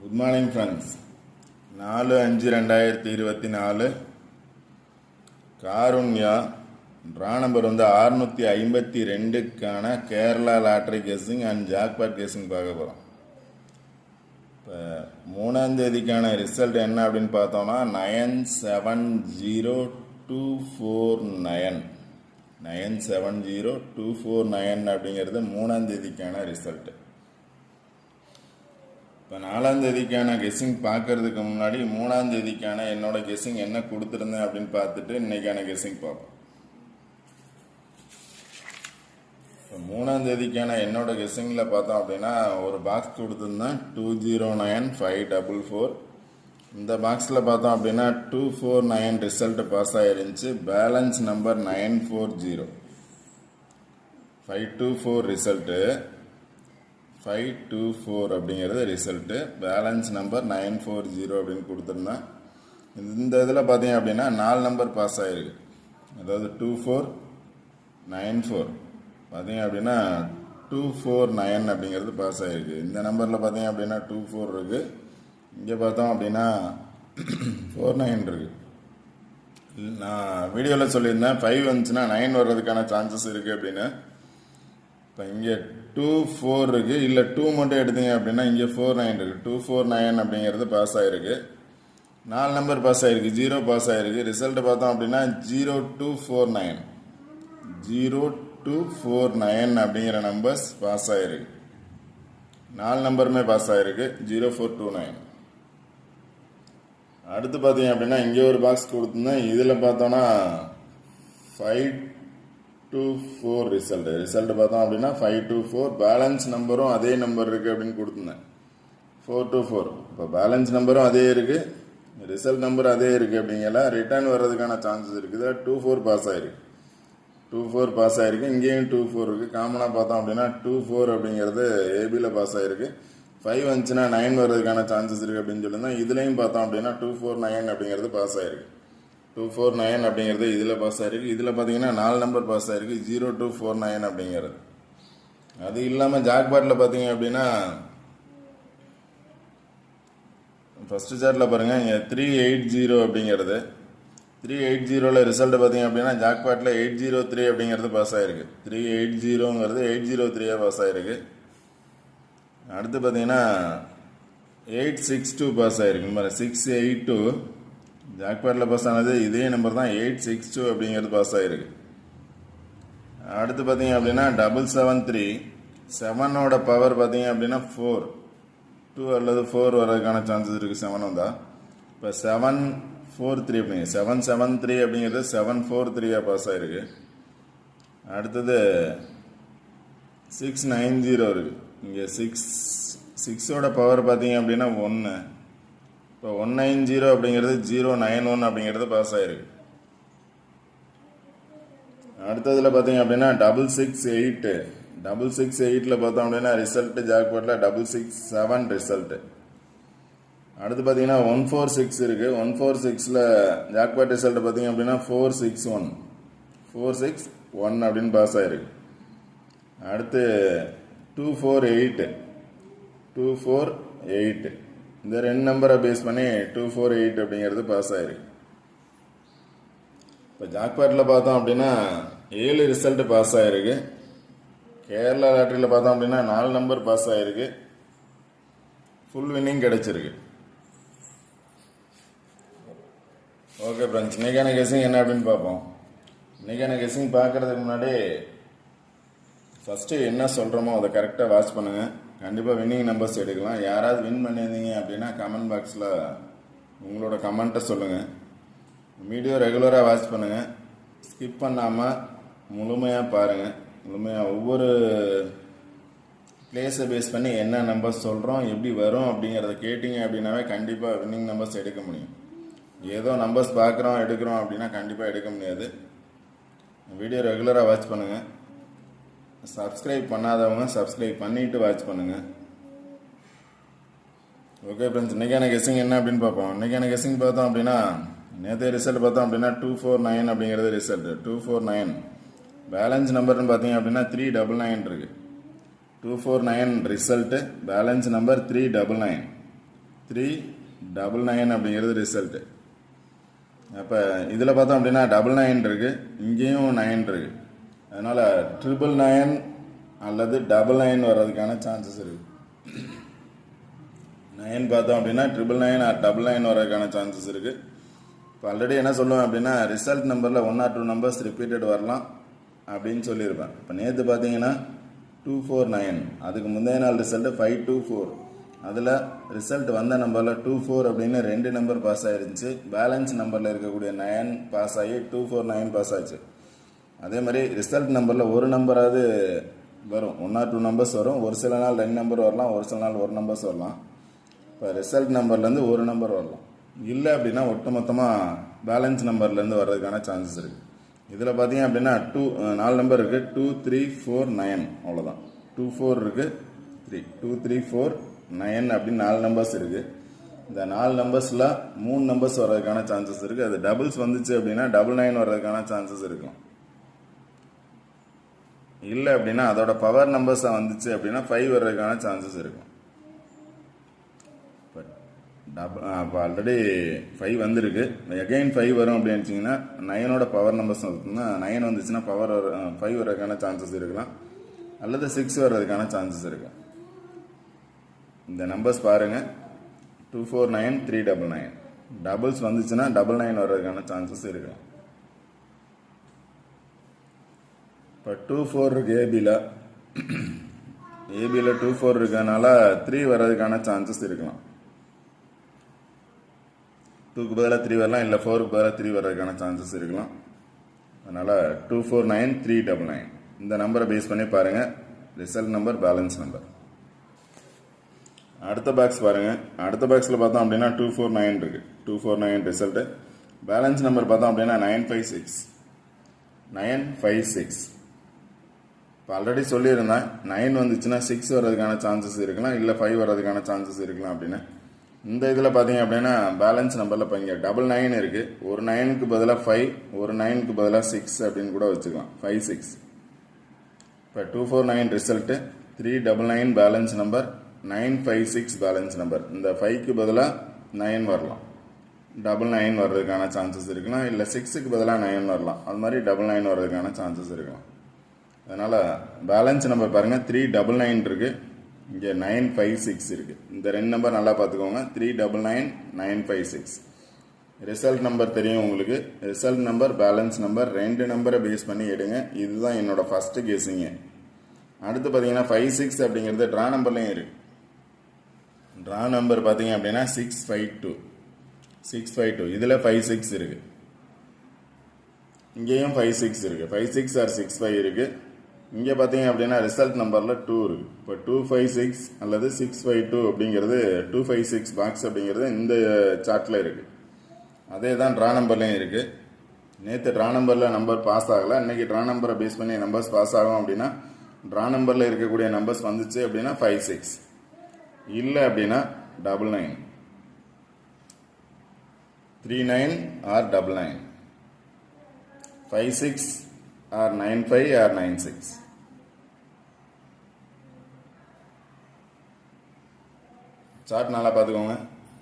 Good morning friends. 4/5/2024 Karunya draw number 652க்கான Kerala lottery guessing and jackpot guessing பார்க்க போகிறோம். இப்போ 3ஆம் தேதிக்கான ரிசல்ட் என்ன அப்படின்னு பார்த்தோம்னா 970249 970249 அப்படிங்கிறது 3ஆம் தேதிக்கான ரிசல்ட்டு. இப்போ 4ஆம் தேதிக்கான கெஸ்ஸிங் பார்க்கறதுக்கு முன்னாடி 3ஆம் தேதிக்கான என்னோட கெஸ்ஸிங் என்ன கொடுத்துருந்தேன் அப்படின்னு பார்த்துட்டு இன்னைக்கான கெஸ்ஸிங் பார்ப்போம். இப்போ 3ஆம் தேதிக்கான என்னோட கெஸ்ஸிங்கில் பார்த்தோம் அப்படின்னா ஒரு பாக்ஸ் கொடுத்துருந்தேன் 209544. இந்த பாக்ஸில் பார்த்தோம் அப்படின்னா 249 ரிசல்ட் பாஸ் ஆயிருந்துச்சு. பேலன்ஸ் நம்பர் 940 524 ரிசல்ட்டு 524 அப்படிங்கிறது ரிசல்ட்டு. பேலன்ஸ் நம்பர் 940 அப்படின்னு கொடுத்துருந்தேன். இந்த இதில் பார்த்தீங்க அப்படின்னா 4 நம்பர் பாஸ் ஆகிருக்கு. அதாவது 2494 பார்த்தீங்க அப்படின்னா 249 அப்படிங்கிறது பாஸ் ஆகிருக்கு. இந்த நம்பரில் பார்த்தீங்க அப்படின்னா 24 இருக்குது. இங்கே பார்த்தோம் அப்படின்னா 49 இருக்குது. நான் வீடியோவில் சொல்லியிருந்தேன் 5 வந்துச்சுன்னா 9 வர்றதுக்கான சான்சஸ் இருக்குது அப்படின்னு. இப்போ இங்கே 24 இருக்குது. இல்லை 2 மட்டும் எடுத்தீங்க அப்படின்னா இங்கே 49 இருக்குது. 249 அப்படிங்கிறது பாஸ் ஆகிருக்கு. 4 நம்பர் பாஸ் ஆகிருக்கு. 0 பாஸ் ஆகிருக்கு. ரிசல்ட் பார்த்தோம் அப்படின்னா 0249 0249 அப்படிங்கிற நம்பர்ஸ் பாஸ் ஆகிருக்கு. 4 நம்பருமே பாஸ் ஆகிருக்கு. 0429. அடுத்து பார்த்தீங்க அப்படின்னா இங்கே ஒரு பாக்ஸ் கொடுத்துருந்தேன். இதில் பார்த்தோன்னா 524 ரிசல்ட் பார்த்தோம் அப்படின்னா 524. பேலன்ஸ் நம்பரும் அதே நம்பர் இருக்குது அப்படின்னு கொடுத்துருந்தேன் 424. இப்போ பேலன்ஸ் நம்பரும் அதே இருக்குது, ரிசல்ட் நம்பர் அதே இருக்குது. அப்படிங்கிற ரிட்டர்ன் வர்றதுக்கான சான்சஸ் இருக்குது. 24 பாஸ் ஆகிருக்கு. 24 பாஸ் ஆகிருக்கு. இங்கேயும் 24 இருக்குது. காமனாக பார்த்தோம் அப்படின்னா 24 அப்படிங்கிறது ஏபியில் பாஸ் ஆகிருக்கு. 5 வந்துச்சுன்னா 9 வர்றதுக்கான சான்சஸ் இருக்குது அப்படின்னு சொல்லியிருந்தேன். இதுலேயும் பார்த்தோம் அப்படின்னா 249 அப்படிங்கிறது பாஸ் ஆகிருக்கு. 249 அப்படிங்கிறது இதில் பாஸ் ஆகிருக்கு. இதில் பார்த்தீங்கன்னா 4 நம்பர் பாஸ் ஆகிருக்கு. 0249 அப்படிங்கிறது. அது இல்லாமல் ஜாக்பாட்டில் பார்த்தீங்க அப்படின்னா ஃபஸ்ட்டு சார்ட்டில் பாருங்கள் இங்கே 380 அப்படிங்கிறது 380ல் ரிசல்ட் பார்த்தீங்க அப்படின்னா ஜாக்பாட்டில் 803 அப்படிங்கிறது பாஸ் ஆகிருக்கு. 380ங்கிறது 803 பாஸ் ஆகிருக்கு. அடுத்து பார்த்தீங்கன்னா 862 பாஸ் ஆகிருக்கு. இந்த மாதிரி 682 ஜாக்பாட்டில் பாஸ் ஆனது இதே நம்பர் தான். 862 அப்படிங்கிறது பாஸ் ஆகிருக்கு. அடுத்து பார்த்தீங்க அப்படின்னா 773 7ஓட பவர் பார்த்தீங்க அப்படின்னா 4 2 அல்லது 4 வர்றதுக்கான சான்சஸ் இருக்குது. 7 வந்தால் இப்போ 743 அப்படிங்க 773 அப்படிங்கிறது 743 பாஸ் ஆகிருக்கு. அடுத்தது 690 இருக்குது. இங்கே 6ஓட பவர் பார்த்தீங்க அப்படின்னா 1. இப்போ 190 அப்படிங்கிறது 091 அப்படிங்கிறது பாஸ் ஆகிருக்கு. அடுத்ததில் பார்த்தீங்க அப்படின்னா 668 பார்த்தோம் அப்படின்னா ரிசல்ட்டு ஜாக்பாட்டில் 667 ரிசல்ட்டு. அடுத்து பார்த்தீங்கன்னா 146 இருக்குது. 146ல் ஜாக்பாட் ரிசல்ட்டு பார்த்தீங்க அப்படின்னா 461 அப்படின்னு பாஸ் ஆகிருக்கு. அடுத்து 248 இந்த 2 நம்பரை பேஸ் பண்ணி 248 அப்படிங்கிறது பாஸ் ஆகிருக்கு. இப்போ ஜாக்பாட்டில் பார்த்தோம் அப்படின்னா 7 ரிசல்ட் பாஸ் ஆகிருக்கு. கேரளா லாட்ரியில் பார்த்தோம் அப்படின்னா 4 நம்பர் பாஸ் ஆகிருக்கு. ஃபுல் வின்னிங் கிடச்சிருக்கு. ஓகே ஃப்ரெண்ட்ஸ், இன்றைக்கான கெஸ்ஸிங் என்ன அப்படின்னு பார்ப்போம். இன்றைக்கான கெஸ்ஸிங் பார்க்குறதுக்கு முன்னாடி ஃபஸ்ட்டு என்ன சொல்கிறோமோ அதை கரெக்டாக வாட்ச் பண்ணுங்கள். கண்டிப்பாக வின்னிங் நம்பர்ஸ் எடுக்கலாம். யாராவது வின் பண்ணியிருந்தீங்க அப்படின்னா கமெண்ட் பாக்ஸில் உங்களோட கமெண்ட்டை சொல்லுங்கள். வீடியோ ரெகுலராக வாட்ச் பண்ணுங்கள். ஸ்கிப் பண்ணாமல் முழுமையாக பாருங்கள். முழுமையாக ஒவ்வொரு பிளேஸை பேஸ் பண்ணி என்ன நம்பர்ஸ் சொல்கிறோம், எப்படி வரும் அப்படிங்கிறத கேட்டிங்க அப்படின்னாவே கண்டிப்பாக வின்னிங் நம்பர்ஸ் எடுக்க முடியும். ஏதோ நம்பர்ஸ் பார்க்குறோம் எடுக்கிறோம் அப்படின்னா கண்டிப்பாக எடுக்க முடியாது. வீடியோ ரெகுலராக வாட்ச் பண்ணுங்கள். சப்ஸ்கிரைப் பண்ணாதவங்க சப்ஸ்கிரைப் பண்ணிவிட்டு வாட்ச் பண்ணுங்கள். ஓகே ஃப்ரெண்ட்ஸ், இன்றைக்கான கெஸ்ஸிங் என்ன அப்படின்னு பார்ப்போம். இன்றைக்கான கெஸ்ஸிங் பார்த்தோம் அப்படின்னா நேற்று ரிசல்ட் பார்த்தோம் அப்படின்னா 249 அப்படிங்கிறது ரிசல்ட்டு 249. பேலன்ஸ் நம்பர்னு பார்த்தீங்க அப்படின்னா 399 இருக்குது. 249 ரிசல்ட்டு. Balance number 399. 399 அப்படிங்கிறது ரிசல்ட்டு. அப்போ இதில் பார்த்தோம் அப்படின்னா 99 இருக்குது, இங்கேயும் 9 இருக்குது. அதனால் 999 அல்லது 99 வர்றதுக்கான சான்சஸ் இருக்குது. 9 பார்த்தோம் அப்படின்னா 999 ஆர் 99 வர்றதுக்கான சான்சஸ் இருக்குது. இப்போ ஆல்ரெடி என்ன சொல்லுவேன் அப்படின்னா ரிசல்ட் நம்பரில் 1 or 2 நம்பர்ஸ் ரிப்பீட்டட் வரலாம் அப்படின்னு சொல்லியிருப்பேன். இப்போ நேற்று பார்த்தீங்கன்னா 249, அதுக்கு முந்தைய நாள் ரிசல்ட்டு 524. அதில் ரிசல்ட் வந்த நம்பரில் 24 அப்படின்னு 2 நம்பர் பாஸ் ஆகிருந்துச்சு. பேலன்ஸ் நம்பரில் இருக்கக்கூடிய 9 பாஸ் ஆகி 249 பாஸ் ஆச்சு. அதே மாதிரி ரிசல்ட் நம்பரில் ஒரு நம்பராவது வரும், 1 or 2 நம்பர்ஸ் வரும். ஒரு சில நாள் 2 நம்பர் வரலாம், ஒரு சில நாள் 1 நம்பர்ஸ் வரலாம். இப்போ ரிசல்ட் நம்பர்லேருந்து ஒரு நம்பர் வரலாம். இல்லை அப்படின்னா ஒட்டுமொத்தமாக பேலன்ஸ் நம்பர்லேருந்து வர்றதுக்கான சான்சஸ் இருக்குது. இதில் பார்த்தீங்க அப்படின்னா 4 நம்பர் இருக்குது, 2 3 4 9, அவ்வளோதான். 2 4 இருக்குது, 3 2 3 4 9 அப்படின்னு 4 நம்பர்ஸ் இருக்குது. இந்த 4 நம்பர்ஸில் 3 நம்பர்ஸ் வர்றதுக்கான சான்சஸ் இருக்குது. அது டபுள்ஸ் வந்துச்சு அப்படின்னா 99 வர்றதுக்கான சான்சஸ் இருக்கும். இல்லை அப்படின்னா அதோட பவர் நம்பர்ஸாக வந்துச்சு அப்படின்னா 5 வர்றதுக்கான சான்சஸ் இருக்கும். இப்போ ஆல்ரெடி 5 வந்துருக்கு, எகைன் 5 வரும் அப்படின்னு வச்சிங்கன்னா 9ஓட பவர் நம்பர்ஸ் வந்துச்சுன்னா 9 வந்துச்சுன்னா 5 வர்றதுக்கான சான்சஸ் இருக்கலாம், அல்லது 6 வர்றதுக்கான சான்சஸ் இருக்கும். இந்த நம்பர்ஸ் பாருங்கள், 249 399. டபுள்ஸ் வந்துச்சுன்னா 99 வர்றதுக்கான சான்சஸ் இருக்கலாம். இப்போ 24 இருக்குது ஏபியில் 24 இருக்கனால 3 வர்றதுக்கான சான்சஸ் இருக்கலாம். 2க்கு பதிலாக 3 வரலாம், இல்லை 4க்கு பதிலாக 3 வர்றதுக்கான சான்சஸ் இருக்கலாம். அதனால் 249 399 இந்த நம்பரை பேஸ் பண்ணி பாருங்கள் ரிசல்ட் நம்பர், பேலன்ஸ் நம்பர். அடுத்த பாக்ஸ் பாருங்கள். அடுத்த பாக்ஸில் பார்த்தோம் அப்படின்னா 249 இருக்குது, 249 ரிசல்ட்டு. பேலன்ஸ் நம்பர் பார்த்தோம் அப்படின்னா 956. இப்போ ஆல்ரெடி சொல்லியிருந்தேன் 9 வந்துச்சுன்னா 6 வர்றதுக்கான சான்சஸ் இருக்கலாம், இல்லை 5 வர்றதுக்கான சான்சஸ் இருக்கலாம் அப்படின்னு. இந்த இதில் பார்த்தீங்க அப்படின்னா பேலன்ஸ் நம்பரில் இப்போ இங்கே 99 இருக்குது, ஒரு 9க்கு பதிலாக 5, ஒரு 9க்கு பதிலாக 6 அப்படின்னு கூட வச்சுக்கலாம், 5 6. இப்போ 249 result, 399 balance number, 956 balance number. இந்த 5க்கு பதிலாக 9 வரலாம், 99 வர்றதுக்கான சான்சஸ் இருக்கலாம், இல்லை 6க்கு பதிலாக 9 வரலாம், அது மாதிரி 99 வர்றதுக்கான சான்சஸ் இருக்கலாம். அதனால் பேலன்ஸ் நம்பர் பாருங்கள் 399 இருக்குது, இங்கே 956 இருக்குது. இந்த 2 நம்பர் நல்லா பார்த்துக்கோங்க, 399 956. ரிசல்ட் நம்பர் தெரியும் உங்களுக்கு. ரிசல்ட் நம்பர், பேலன்ஸ் நம்பர் 2 நம்பரை பேஸ் பண்ணி எடுங்க. இதுதான் என்னோட ஃபஸ்ட்டு கெஸ்ஸிங்கு. அடுத்து பார்த்தீங்கன்னா 56 அப்படிங்கிறது ட்ரா நம்பர்லையும் இருக்குது. ட்ரா நம்பர் பார்த்தீங்க அப்படின்னா 652. இதில் 56 இருக்குது, இங்கேயும் 56 இருக்குது, 56 ஆர் 65 இருக்குது. இங்கே பார்த்தீங்க அப்படின்னா ரிசல்ட் நம்பரில் 2 இருக்குது. இப்போ 256 அல்லது 652 அப்படிங்கிறது 256 பாக்ஸ் அப்படிங்கிறது இந்த சார்ட்டில் இருக்குது. அதே தான் ட்ரா நம்பர்லேயும் இருக்குது. நேற்று ட்ரா நம்பரில் நம்பர் பாஸ் ஆகலை, இன்றைக்கி ட்ரா நம்பரை பேஸ் பண்ணி நம்பர்ஸ் பாஸ் ஆகும். அப்படின்னா ட்ரா நம்பரில் இருக்கக்கூடிய நம்பர்ஸ் வந்துச்சு அப்படின்னா 56, இல்லை அப்படின்னா 99, 39 ஆர் 99, 56 ஆர் 95 ஆர் 96. சார்ட் நல்லா பார்த்துக்கோங்க.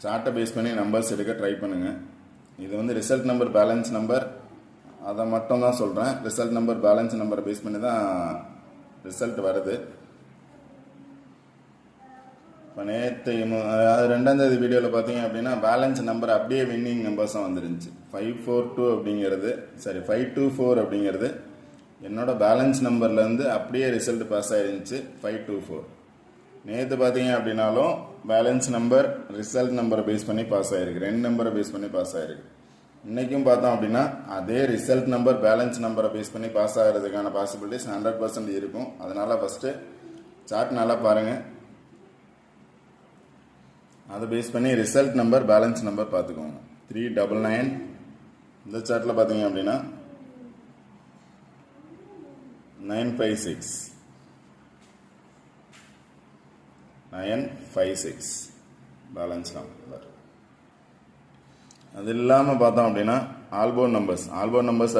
சார்ட்டை பேஸ் பண்ணி நம்பர்ஸ் எடுக்க ட்ரை பண்ணுங்கள். இது வந்து ரிசல்ட் நம்பர், பேலன்ஸ் நம்பர், அதை மட்டும் தான் சொல்கிறேன். ரிசல்ட் நம்பர், பேலன்ஸ் நம்பரை பேஸ் பண்ணி தான் ரிசல்ட் வருது. இப்போ நேற்று 2ஆம் வீடியோவில் பார்த்தீங்க அப்படின்னா பேலன்ஸ் நம்பர் அப்படியே வின்னிங் நம்பர்ஸும் வந்துருந்துச்சு. 524 அப்படிங்கிறது என்னோட பேலன்ஸ் நம்பர்லேருந்து அப்படியே ரிசல்ட் பாஸ் ஆகிருந்துச்சு 524. நேற்று பார்த்தீங்க அப்படின்னாலும் பேலன்ஸ் நம்பர், ரிசல்ட் நம்பரை பேஸ் பண்ணி பாஸ் ஆகிருக்கு, 2 நம்பரை பேஸ் பண்ணி பாஸ் ஆகிருக்கு. இன்றைக்கும் பார்த்தோம் அப்படின்னா அதே ரிசல்ட் நம்பர், பேலன்ஸ் நம்பரை பேஸ் பண்ணி பாஸ் ஆகிறதுக்கான பாசிபிலிட்டிஸ் 100% இருக்கும். அதனால் ஃபஸ்ட்டு சார்ட் நல்லா பாருங்கள், அதை பேஸ் பண்ணி ரிசல்ட் நம்பர், பேலன்ஸ் நம்பர் பார்த்துக்கோங்க. 399 இந்த சார்ட்டில் பார்த்தீங்க அப்படின்னா 956 பேலன்ஸ் நம்பர். அது இல்லாமல் பார்த்தோம் அப்படின்னா ஆல்போன் நம்பர்ஸ்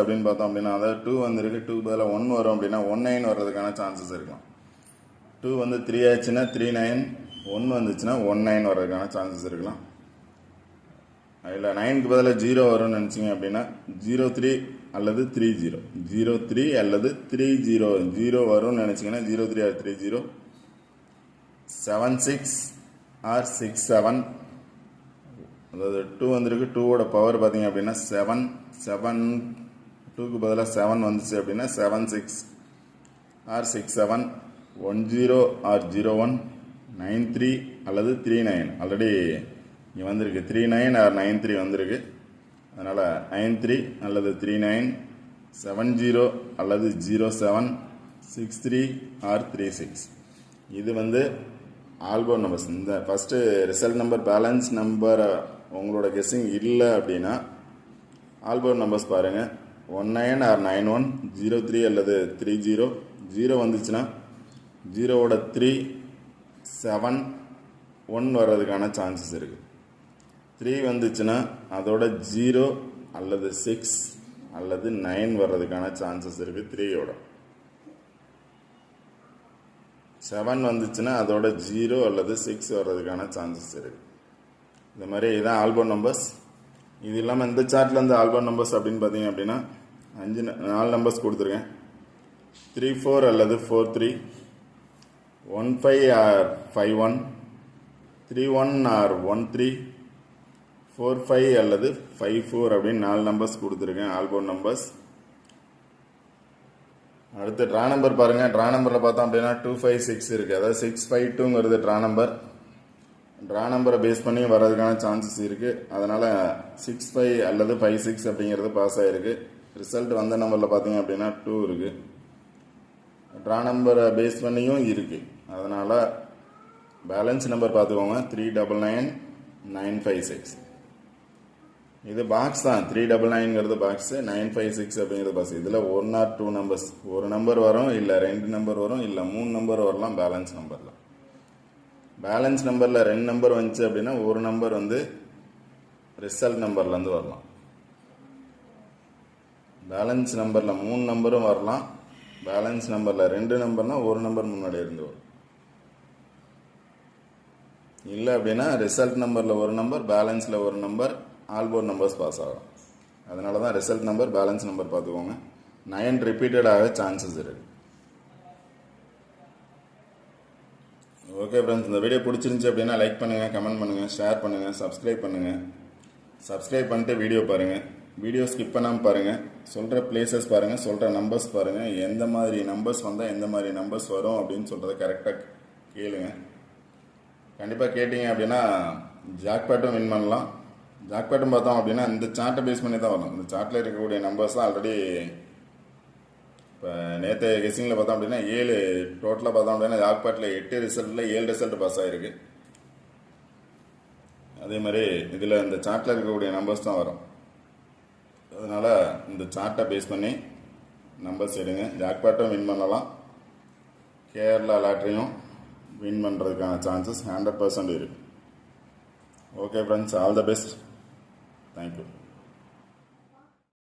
அப்படின்னு பார்த்தோம் அப்படின்னா அதாவது 2 வந்துருக்கு, 2 பதிலாக 1 வரும் அப்படின்னா 19 வர்றதுக்கான சான்சஸ் இருக்கலாம். 2 வந்து 3 ஆச்சுன்னா 39, 1 வந்துச்சுன்னா 19 வர்றதுக்கான சான்சஸ் இருக்கலாம். அதில் 9க்கு பதிலாக 0 வரும்னு நினச்சிங்க அப்படின்னா 03 அல்லது 30, 03 அல்லது 30, 0 வரும்னு நினச்சிங்கன்னா 03 ஆர் 30, 76 ஆர் 67, அதாவது 2 வந்திருக்கு. 2ஓட பவர் பார்த்தீங்க அப்படின்னா 7, 2க்கு பதிலாக 7 வந்துச்சு அப்படின்னா 76 ஆர் 67, 10 ஆர் 01, 93 அல்லது 39. ஆல்ரெடி இங்கே வந்திருக்கு 39 ஆர் 93 வந்திருக்கு. அதனால் 93 அல்லது 39, 70 அல்லது 07, 63 ஆர் 36. இது வந்து ஆல்போர்ட் நம்பர்ஸ். இந்த first result number balance number உங்களோட கெஸ்ஸிங் இல்லை அப்படின்னா ஆல்போர்ட் நம்பர்ஸ் பாருங்கள். 19 ஆர் 91, 03 அல்லது 30, 0 வந்துச்சுன்னா 0ஓட 3, 7, 1 வர்றதுக்கான சான்சஸ் இருக்குது. 3 வந்துச்சுன்னா அதோட 0 அல்லது 6 அல்லது 9 வர்றதுக்கான சான்சஸ் இருக்குது 3ஓட. 7 வந்துச்சுன்னா அதோட 0 அல்லது 6 வர்றதுக்கான சான்சஸ் இருக்குது. இந்த மாதிரி இதுதான் ஆல்போர்ட் நம்பர்ஸ். இது இல்லாமல் இந்த சார்ட்டில் இந்த ஆல்போர்ட் நம்பர்ஸ் அப்படின்னு பார்த்தீங்க அப்படின்னா 4 நம்பர்ஸ் கொடுத்துருக்கேன். 34 அல்லது 43, 15 ஆர் 51, 31 ஆர் 13, 45 அல்லது 54 அப்படின்னு 4 நம்பர்ஸ் கொடுத்துருக்கேன் ஆல்போர்ட் நம்பர்ஸ். அடுத்து ட்ரா நம்பர் பாருங்கள். ட்ரா நம்பரில் பார்த்தோம் அப்படின்னா 256 இருக்குது. அதாவது 652ங்கிறது ட்ரா நம்பர். ட்ரா நம்பரை பேஸ் பண்ணி வர்றதுக்கான சான்சஸ் இருக்குது. அதனால் 65 அல்லது 56 அப்படிங்கிறது பாஸ் ஆகிருக்கு. ரிசல்ட் வந்த நம்பரில் பார்த்தீங்க அப்படின்னா 2 இருக்குது. ட்ரா நம்பரை பேஸ் பண்ணியும் இருக்குது. அதனால் பேலன்ஸ் நம்பர் பார்த்துக்கோங்க 399956. இது பாக்ஸ் தான். 399ங்கிறது பாக்ஸு, 956 அப்படிங்கிறது பாக்ஸ். இதில் 1 ஆர் 2 நம்பர்ஸ், ஒரு நம்பர் வரும், இல்லை 2 நம்பர் வரும், இல்லை 3 நம்பர் வரலாம் பேலன்ஸ் நம்பரில். பேலன்ஸ் நம்பரில் 2 நம்பர் வந்துச்சு அப்படின்னா ஒரு நம்பர் வந்து ரிசல்ட் நம்பர்லேருந்து வரலாம். பேலன்ஸ் நம்பரில் 3 நம்பரும் வரலாம். பேலன்ஸ் நம்பரில் 2 நம்பர்னால் ஒரு நம்பர் முன்னாடி இருந்து வரும். இல்லை அப்படின்னா ரிசல்ட் நம்பரில் ஒரு நம்பர், பேலன்ஸில் ஒரு நம்பர், ஆல்போர்ட் நம்பர்ஸ் பாஸ் ஆகும். அதனால தான் ரிசல்ட் நம்பர் பேலன்ஸ் நம்பர் பார்த்துக்கோங்க. 9 ரிப்பீட்டடாக சான்சஸ் இருக்குது. ஓகே ஃப்ரெண்ட்ஸ், இந்த வீடியோ பிடிச்சிருந்துச்சி அப்படின்னா லைக் பண்ணுங்கள், கமெண்ட் பண்ணுங்கள், ஷேர் பண்ணுங்கள், சப்ஸ்கிரைப் பண்ணுங்கள். சப்ஸ்கிரைப் பண்ணிட்டு வீடியோ பாருங்கள். வீடியோ ஸ்கிப் பண்ணாமல் பாருங்கள். சொல்கிற பிளேசஸ் பாருங்கள், சொல்கிற நம்பர்ஸ் பாருங்கள். எந்த மாதிரி நம்பர்ஸ் வந்தால் எந்த மாதிரி நம்பர்ஸ் வரும் அப்படின்னு சொல்கிறத கரெக்டாக கேளுங்க. கண்டிப்பாக கேட்டிங்க அப்படின்னா ஜாக்பாட்டும் வின் பண்ணலாம். ஜாக்பாட்டும் பார்த்தோம் அப்படின்னா இந்த சார்ட்டை பேஸ் பண்ணி தான் வரும். இந்த சார்ட்டில் இருக்கக்கூடிய நம்பர்ஸ் தான் ஆல்ரெடி இப்போ நேற்று கெஸ்ஸிங்கில் பார்த்தோம் அப்படின்னா 7 டோட்டலாக பார்த்தோம் அப்படின்னா ஜாக்பாட்டில் 8 ரிசல்ட்டில் 7 ரிசல்ட் பாஸ் ஆகிருக்கு. அதே மாதிரி இதில் இந்த சார்ட்டில் இருக்கக்கூடிய நம்பர்ஸ் தான் வரும். அதனால் இந்த சார்ட்டை பேஸ் பண்ணி நம்பர்ஸ் எடுங்க. ஜாக்பாட்டும் வின் பண்ணலாம், கேரளா லாட்ரியும் வின் பண்ணுறதுக்கான சான்சஸ் 100% இருக்குது. Okay friends, all the best. Thank you.